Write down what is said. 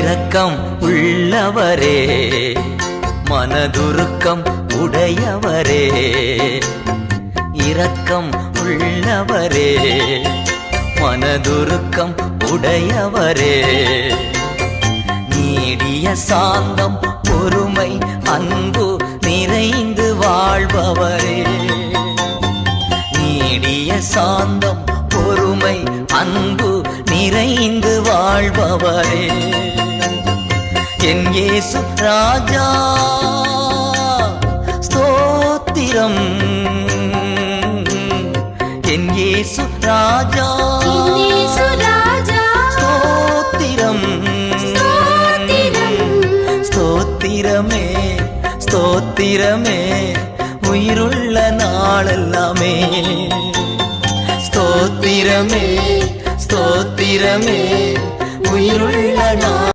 இரக்கம் உள்ளவரே, மனதுருக்கம் உடையவரே. இரக்கம் உள்ளவரே, மனதுருக்கம் உடையவரே. நீடிய சாந்தம் பொறுமை அன்பு நிறைந்து வாழ்பவரே. நீடிய சாந்தம் பொறுமை அன்பு நிறைந்து வாழ்பவரே. என் இயேசு ராஜா ஸ்தோத்திரம். என் இயேசு ராஜா ஸ்தோத்திரம். ஸ்தோத்திரமே ஸ்தோத்திரமே உயிருள்ள நாளெல்லாமே. ஸ்தோத்திரமே ஸ்தோத்திரமே உயிருள்ள நாள்.